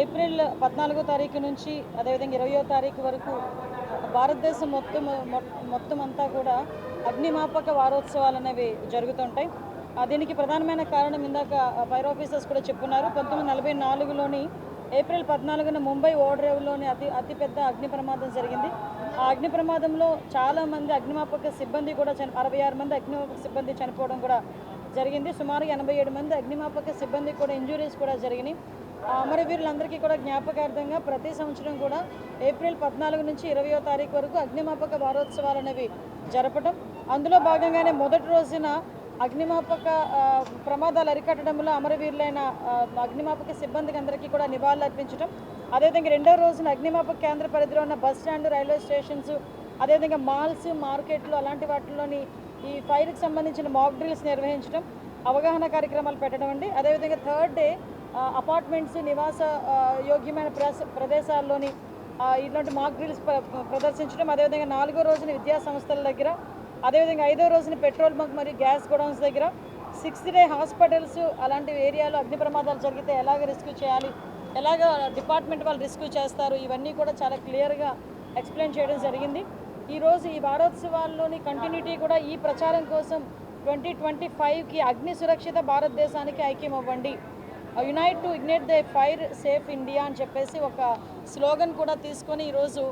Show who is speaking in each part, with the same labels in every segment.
Speaker 1: April 14వ తారీఖు నుంచి అదేవిధంగా 20వ తారీఖు వరకు భారతదేశం మొత్తం అంతా కూడా అగ్నిమాపక వారోత్సవాలు అనేవి జరుగుతుంటాయి. దీనికి ప్రధానమైన కారణం ఇందాక ఫైర్ ఆఫీసర్స్ కూడా చెప్పున్నారు. 1944లోని ఏప్రిల్ 14న ముంబై ఓడరేవులోని అతిపెద్ద అగ్ని ప్రమాదం జరిగింది. ఆ అగ్ని ప్రమాదంలో చాలామంది అగ్నిమాపక సిబ్బంది కూడా 66 మంది అగ్నిమాపక సిబ్బంది చనిపోవడం కూడా జరిగింది. సుమారుగా 87 మంది అగ్నిమాపక సిబ్బంది కూడా ఇంజురీస్ కూడా జరిగినాయి. అమరవీరులందరికీ కూడా జ్ఞాపకార్థంగా ప్రతి సంవత్సరం కూడా ఏప్రిల్ 14 నుంచి 20వ తారీఖు వరకు అగ్నిమాపక వారోత్సవాలు అనేవి జరపడం, అందులో భాగంగానే మొదటి రోజున అగ్నిమాపక ప్రమాదాలు అరికట్టడంలో అమరవీరులైన అగ్నిమాపక సిబ్బందికి అందరికీ కూడా నివాళులు అర్పించడం, అదేవిధంగా రెండో రోజున అగ్నిమాపక కేంద్ర పరిధిలో ఉన్న బస్ స్టాండ్, రైల్వే స్టేషన్స్, అదేవిధంగా మాల్స్, మార్కెట్లు అలాంటి వాటిలోని ఈ ఫైర్కి సంబంధించిన మాక్ డ్రిల్స్ నిర్వహించడం, అవగాహన కార్యక్రమాలు పెట్టడం అండి. అదేవిధంగా థర్డ్ డే అపార్ట్మెంట్స్, నివాస యోగ్యమైన ప్రదేశాల్లోని ఇట్లాంటి మాక్ డ్రిల్స్ ప్రదర్శించడం, అదేవిధంగా 4వ రోజున విద్యా సంస్థల దగ్గర, అదేవిధంగా 5వ రోజున పెట్రోల్ బంక్ మరియు గ్యాస్ గోడౌన్స్ దగ్గర, 6th డే హాస్పిటల్స్ అలాంటి ఏరియాలో అగ్ని ప్రమాదాలు జరిగితే ఎలాగ రెస్క్యూ చేయాలి, ఎలాగ డిపార్ట్మెంట్ వాళ్ళు రెస్క్యూ చేస్తారు, ఇవన్నీ కూడా చాలా క్లియర్గా ఎక్స్ప్లెయిన్ చేయడం జరిగింది. ఈరోజు ఈ వారోత్సవాల్లోని కంటిన్యూటీ కూడా ఈ ప్రచారం కోసం 2025కి అగ్ని సురక్షిత భారతదేశానికి ఐక్యం అవ్వండి, unite to ignite the fire safe India అని చెప్పేసి ఒక స్లోగన్ కూడా తీసుకొని ఈరోజు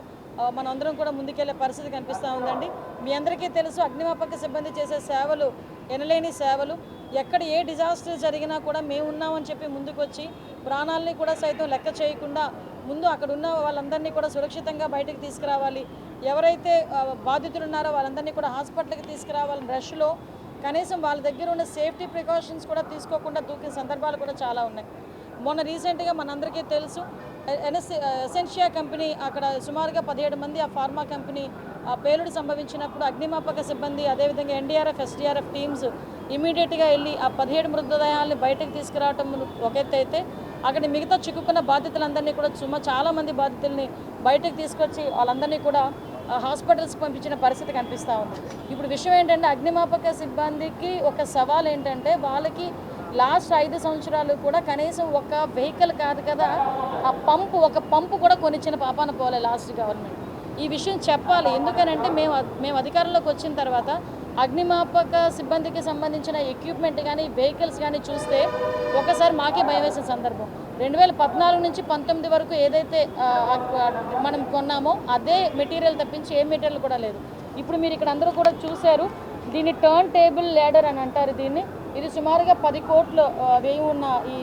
Speaker 1: మనందరం కూడా ముందుకెళ్లే పరిస్థితి కనిపిస్తూ ఉందండి. మీ అందరికీ తెలుసు, అగ్నిమాపక సిబ్బంది చేసే సేవలు ఎనలేని సేవలు. ఎక్కడ ఏ డిజాస్టర్ జరిగినా కూడా మేము ఉన్నామని చెప్పి ముందుకొచ్చి ప్రాణాలని కూడా సైతం లెక్క చేయకుండా ముందు అక్కడ ఉన్న వాళ్ళందరినీ కూడా సురక్షితంగా బయటకు తీసుకురావాలి, ఎవరైతే బాధితులు ఉన్నారో వాళ్ళందరినీ కూడా హాస్పిటల్కి తీసుకురావాలని రష్లో కనీసం వాళ్ళ దగ్గర ఉన్న సేఫ్టీ ప్రికాషన్స్ కూడా తీసుకోకుండా దూకిన సందర్భాలు కూడా చాలా ఉన్నాయి. మొన్న రీసెంట్గా మనందరికీ తెలుసు, ఎసెన్షియా కంపెనీ అక్కడ సుమారుగా 17 మంది ఆ ఫార్మా కంపెనీ పేలుడు సంభవించినప్పుడు అగ్నిమాపక సిబ్బంది, అదేవిధంగా ఎన్డీఆర్ఎఫ్, ఎస్డీఆర్ఎఫ్ టీమ్స్ ఇమీడియట్గా వెళ్ళి ఆ 17 మృతదేహాలని బయటకు తీసుకురావటం ఒక ఎత్తు అయితే, అక్కడ మిగతా చిక్కుకున్న బాధితులందరినీ కూడా చాలామంది బాధితుల్ని బయటకు తీసుకొచ్చి వాళ్ళందరినీ కూడా హాస్పిటల్స్కి పంపించిన పరిస్థితి కనిపిస్తూ ఉంది. ఇప్పుడు విషయం ఏంటంటే, అగ్నిమాపక సిబ్బందికి ఒక సవాల్ ఏంటంటే, వాళ్ళకి లాస్ట్ 5 సంవత్సరాలు కూడా కనీసం ఒక వెహికల్ కాదు కదా, ఒక పంపు కూడా కొనిచ్చిన పాపాన పోలే లాస్ట్ గవర్నమెంట్. ఈ విషయం చెప్పాలి. ఎందుకనంటే మేము అధికారంలోకి వచ్చిన తర్వాత అగ్నిమాపక సిబ్బందికి సంబంధించిన ఎక్విప్మెంట్ కానీ వెహికల్స్ కానీ చూస్తే ఒకసారి మాకే భయం వేసిన సందర్భం. 2014 నుంచి 19 వరకు ఏదైతే మనం కొన్నామో అదే మెటీరియల్ తప్పించి ఏ మెటీరియల్ కూడా లేదు. ఇప్పుడు మీరు ఇక్కడ అందరూ కూడా చూశారు, దీన్ని టర్న్ టేబుల్ ల్యాడర్ అని అంటారు. ఇది సుమారుగా 10 కోట్ల వ్యయం ఉన్న ఈ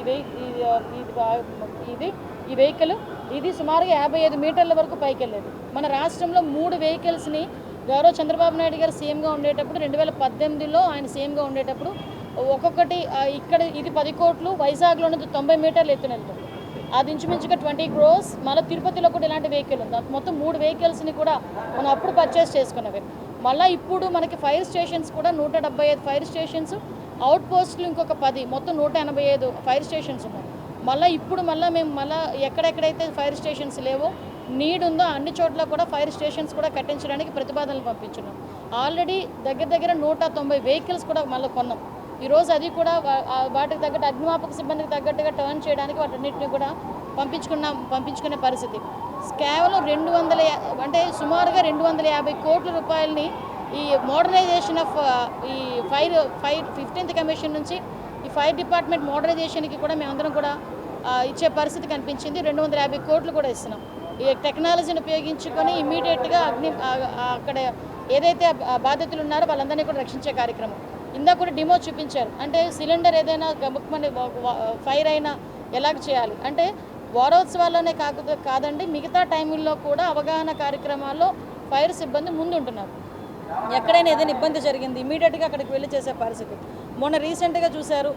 Speaker 1: వెహికల్ ఇది సుమారుగా 55 మీటర్ల వరకు పైకి వెళ్ళేది. మన రాష్ట్రంలో 3 వెహికల్స్ని గౌరవ చంద్రబాబు నాయుడు గారు సీఎంగా ఉండేటప్పుడు 2018లో ఆయన సీఎంగా ఉండేటప్పుడు ఒక్కొక్కటి ఇక్కడ ఇది 10 కోట్లు, వైజాగ్లోనే 90 మీటర్లు ఎత్తున వెళ్తుంది. అది ఇంచుమించుగా 20 crores. మళ్ళీ తిరుపతిలో కూడా ఇలాంటి వెహికల్ ఉంది. మొత్తం 3 వెహికల్స్ని కూడా మనం అప్పుడు పర్చేస్ చేసుకున్నవి. మళ్ళీ ఇప్పుడు మనకి ఫైర్ స్టేషన్స్ కూడా 175 ఫైర్ స్టేషన్స్, అవుట్ పోస్టులు ఇంకొక 10, మొత్తం 185 ఫైర్ స్టేషన్స్ ఉన్నాయి. ఇప్పుడు మేము ఎక్కడెక్కడైతే ఫైర్ స్టేషన్స్ లేవో, నీడ్ ఉందో అన్ని చోట్ల కూడా ఫైర్ స్టేషన్స్ కూడా కట్టించడానికి ప్రతిపాదనలు పంపించున్నాం. ఆల్రెడీ దగ్గర 190 వెహికల్స్ కూడా మళ్ళీ కొన్నాం. ఈరోజు అది కూడా వాటికి తగ్గట్టు అగ్నిమాపక సిబ్బందికి తగ్గట్టుగా టర్న్ చేయడానికి వాటన్నిటిని కూడా పంపించుకునే పరిస్థితి. కేవలం 200 అంటే సుమారుగా 250 కోట్ల రూపాయలని ఈ మోడర్నైజేషన్ ఆఫ్ ఈ ఫైర్ 15th కమిషన్ నుంచి ఈ ఫైర్ డిపార్ట్మెంట్ మోడర్నైజేషన్కి కూడా మేమందరం కూడా ఇచ్చే పరిస్థితి కనిపించింది. 250 కోట్లు కూడా ఇస్తున్నాం. ఈ టెక్నాలజీని ఉపయోగించుకొని ఇమీడియట్గా అక్కడ ఏదైతే బాధితులు ఉన్నారో వాళ్ళందరినీ కూడా రక్షించే కార్యక్రమం. ఇందాక కూడా డిమో చూపించారు. అంటే సిలిండర్ ఏదైనా గబుక్మని ఫైర్ అయినా ఎలాగ చేయాలి అంటే, వారోత్సవాల్లోనే కాదండి, మిగతా టైముల్లో కూడా అవగాహన కార్యక్రమాల్లో ఫైర్ సిబ్బంది ముందు ఉంటున్నారు. ఎక్కడైనా ఏదైనా ఇబ్బంది జరిగింది ఇమీడియట్గా అక్కడికి వెళ్ళి చేసే పరిస్థితి. మొన్న రీసెంట్గా చూశారు,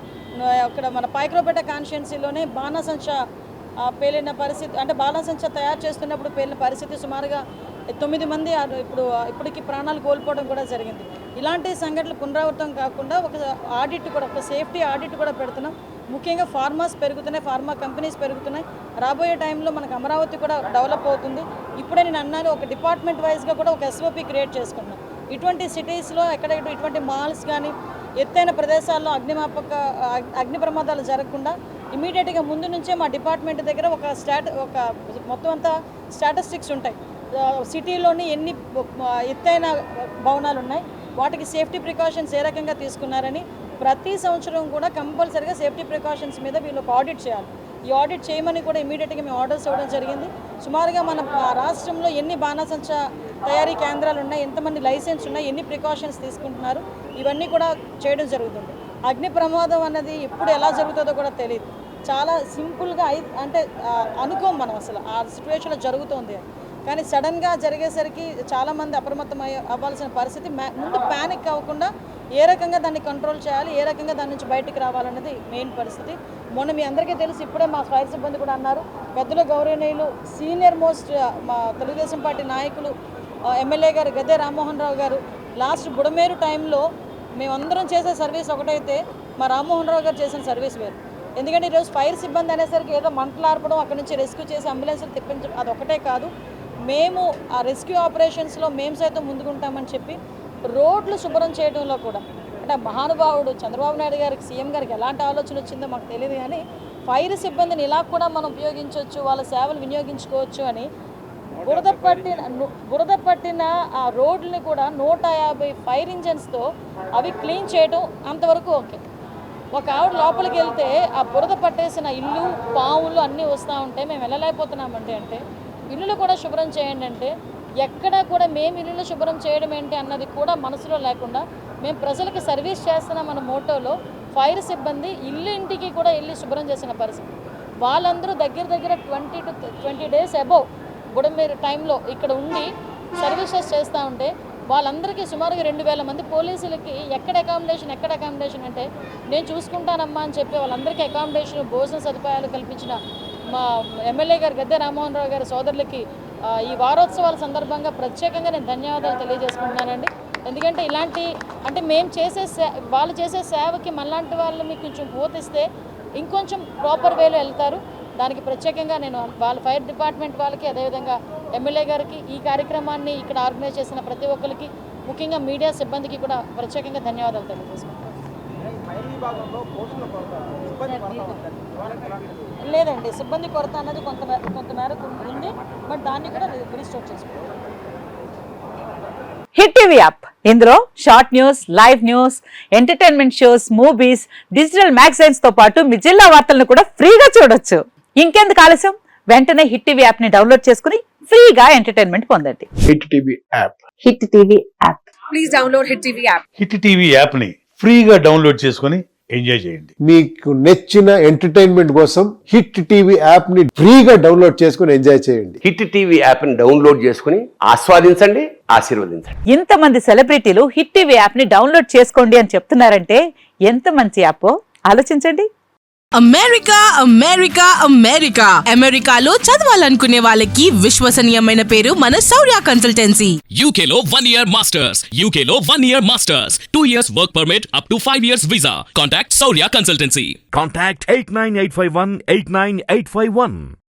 Speaker 1: అక్కడ మన పాయక్రోపేట కాన్స్టిట్యున్సీలోనే బాణాసంచా పేలిన పరిస్థితి. అంటే బాణాసంచా తయారు చేస్తున్నప్పుడు పేలిన పరిస్థితి. సుమారుగా 9 మంది ఇప్పటికి ప్రాణాలు కోల్పోవడం కూడా జరిగింది. ఇలాంటి సంఘటనలు పునరావృతం కాకుండా ఒక ఆడిట్ కూడా, ఒక సేఫ్టీ ఆడిట్ కూడా పెడుతున్నాం. ముఖ్యంగా ఫార్మాస్ పెరుగుతున్నాయి, ఫార్మా కంపెనీస్ పెరుగుతున్నాయి. రాబోయే టైంలో మనకు అమరావతి కూడా డెవలప్ అవుతుంది. ఇప్పుడే నేను అన్నాను, ఒక డిపార్ట్మెంట్ వైజ్గా కూడా ఒక SOP క్రియేట్ చేసుకున్నాం. ఇటువంటి సిటీస్లో ఎక్కడెక్కడ ఇటువంటి మాల్స్ కానీ ఎత్తైన ప్రదేశాల్లో అగ్ని ప్రమాదాలు జరగకుండా ఇమీడియట్గా ముందు నుంచే మా డిపార్ట్మెంట్ దగ్గర ఒక మొత్తం అంతా స్టాటిస్టిక్స్ ఉంటాయి. సిటీలోని ఎన్ని ఎత్తైన భవనాలు ఉన్నాయి, వాటికి సేఫ్టీ ప్రికాషన్స్ ఏ రకంగా తీసుకున్నారని ప్రతి సంవత్సరం కూడా కంపల్సరీగా సేఫ్టీ ప్రికాషన్స్ మీద వీళ్ళు ఒక ఆడిట్ చేయాలి. ఈ ఆడిట్ చేయమని కూడా ఇమీడియట్గా మేము ఆర్డర్స్ ఇవ్వడం జరిగింది. సుమారుగా మన రాష్ట్రంలో ఎన్ని బాణాసంచ తయారీ కేంద్రాలు ఉన్నాయి, ఎంతమంది లైసెన్స్ ఉన్నాయి, ఎన్ని ప్రికాషన్స్ తీసుకుంటున్నారు, ఇవన్నీ కూడా చేయడం జరుగుతుంది. అగ్ని ప్రమాదం అన్నది ఎప్పుడు ఎలా జరుగుతుందో కూడా తెలియదు. చాలా సింపుల్గా అంటే అనుకోం మనం అసలు ఆ సిచ్యువేషన్లో జరుగుతుంది. కానీ సడన్గా జరిగేసరికి చాలామంది అప్రమత్తం అవ్వాల్సిన పరిస్థితి. ముందు ప్యానిక్ అవ్వకుండా ఏ రకంగా దాన్ని కంట్రోల్ చేయాలి, ఏ రకంగా దాని నుంచి బయటికి రావాలన్నది మెయిన్ పరిస్థితి. మొన్న మీ అందరికీ తెలుసు, ఇప్పుడే మా ఫైర్ సిబ్బంది కూడా అన్నారు, పెద్దలు గౌరవనీయులు సీనియర్ మోస్ట్ మా తెలుగుదేశం పార్టీ నాయకులు ఎమ్మెల్యే గారు గద్దె రామ్మోహన్ రావు గారు లాస్ట్ బుడమేరు టైంలో మేమందరం చేసే సర్వీస్ ఒకటైతే మా రామ్మోహన్ రావు గారు చేసిన సర్వీస్ వేరు. ఎందుకంటే ఈరోజు ఫైర్ సిబ్బంది అనేసరికి ఏదో మంటలు ఆర్పడం, అక్కడి నుంచి రెస్క్యూ చేసి అంబులెన్స్లు తెప్పించడం అది ఒకటే కాదు, మేము ఆ రెస్క్యూ ఆపరేషన్స్లో మేము సైతం ముందుకుంటామని చెప్పి రోడ్లు శుభ్రం చేయడంలో కూడా అంటే మహానుభావుడు చంద్రబాబు నాయుడు గారికి సీఎం గారికి ఎలాంటి ఆలోచన వచ్చిందో మాకు తెలియదు. కానీ ఫైర్ సిబ్బందిని ఇలా కూడా మనం ఉపయోగించవచ్చు, వాళ్ళ సేవలు వినియోగించుకోవచ్చు అని బురద పట్టిన ఆ రోడ్లని కూడా 150 ఫైర్ ఇంజన్స్తో అవి క్లీన్ చేయడం అంతవరకు ఓకే. ఒక ఆవిడ లోపలికి వెళ్తే ఆ బురద పట్టేసిన ఇల్లు పాములు అన్నీ వస్తూ ఉంటే మేము వెళ్ళలేకపోతున్నామండి. అంటే ఇల్లులు కూడా శుభ్రం చేయండి అంటే ఎక్కడా కూడా మేము ఇల్లులు శుభ్రం చేయడం ఏంటి అన్నది కూడా మనసులో లేకుండా మేము ప్రజలకు సర్వీస్ చేస్తున్నాం అన్న మోటోలో ఫైర్ సిబ్బంది ఇల్లు ఇంటికి కూడా వెళ్ళి శుభ్రం చేసిన పరిస్థితి. వాళ్ళందరూ దగ్గర 20 to 20 days అబౌవ్ బుడమేరు టైంలో ఇక్కడ ఉండి సర్వీసెస్ చేస్తూ ఉంటే వాళ్ళందరికీ సుమారుగా 2000 మంది పోలీసులకి ఎక్కడ అకామిడేషన్ అంటే నేను చూసుకుంటానమ్మా అని చెప్పి వాళ్ళందరికీ అకామిడేషన్ భోజన సదుపాయాలు కల్పించిన మా ఎమ్మెల్యే గారు గద్దె రామ్మోహన్ రావు గారి సోదరులకి ఈ వారోత్సవాల సందర్భంగా ప్రత్యేకంగా నేను ధన్యవాదాలు తెలియజేసుకుంటున్నానండి. ఎందుకంటే ఇలాంటి అంటే మేము వాళ్ళు చేసే సేవకి మనలాంటి వాళ్ళని కొంచెం పోతిస్తే ఇంకొంచెం ప్రాపర్ వేలో వెళ్తారు. దానికి ప్రత్యేకంగా నేను వాళ్ళ ఫైర్ డిపార్ట్మెంట్ వాళ్ళకి అదేవిధంగా ఎమ్మెల్యే గారికి ఈ కార్యక్రమాన్ని ఇక్కడ ఆర్గనైజ్ చేసిన ప్రతి ఒక్కరికి ముఖ్యంగా మీడియా సిబ్బందికి కూడా ప్రత్యేకంగా ధన్యవాదాలు తెలియజేసుకుంటాను. లేదండి, సిబ్బంది కొరత అన్నది కొంతమేరకు ఉంది, బట్ దాన్ని కూడా రిస్టోర్ చేసుకుంటాం.
Speaker 2: హిట్ టీవీ యాప్, ఇందులో short news, live news, entertainment shows, movies, digital magazines తో పాటు మీ జిల్లా వార్తలను కూడా ఫ్రీగా చూడొచ్చు. ఇంకెందుకు ఆలస్యం, వెంటనే హిట్ టీవీ యాప్ ని డౌన్లోడ్ చేసుకుని ఫ్రీగా ఎంటర్టైన్మెంట్ పొందండి.
Speaker 3: Hit TV app,
Speaker 2: hit TV app,
Speaker 4: please download hit TV app.
Speaker 5: Hit TV app ని ఫ్రీగా డౌన్లోడ్ చేసుకుని ఎంజాయ్ చేయండి.
Speaker 3: మీకు నచ్చిన ఎంటర్టైన్మెంట్ కోసం హిట్ టీవీ యాప్ ని ఫ్రీగా డౌన్లోడ్ చేసుకుని ఎంజాయ్ చేయండి.
Speaker 6: హిట్ టీవీ యాప్ ని డౌన్లోడ్ చేసుకుని ఆస్వాదించండి, ఆశీర్వదించండి.
Speaker 2: ఇంతమంది సెలబ్రిటీలు హిట్ టీవీ యాప్ ని డౌన్లోడ్ చేసుకోండి అని చెప్తున్నారంటే ఎంత మంచి యాప్ ఆలోచించండి.
Speaker 4: అమెరికా అమెరికాలో చదవాలనుకునే వాళ్ళకి విశ్వసనీయమైన పేరు మన శౌర్య కన్సల్టెన్సీ.
Speaker 7: UK లో 1 year masters, UK లో 1 year masters, 2 years work permit up to 5 years visa. Contact Saurya Consultancy.
Speaker 8: Contact 89851 89851.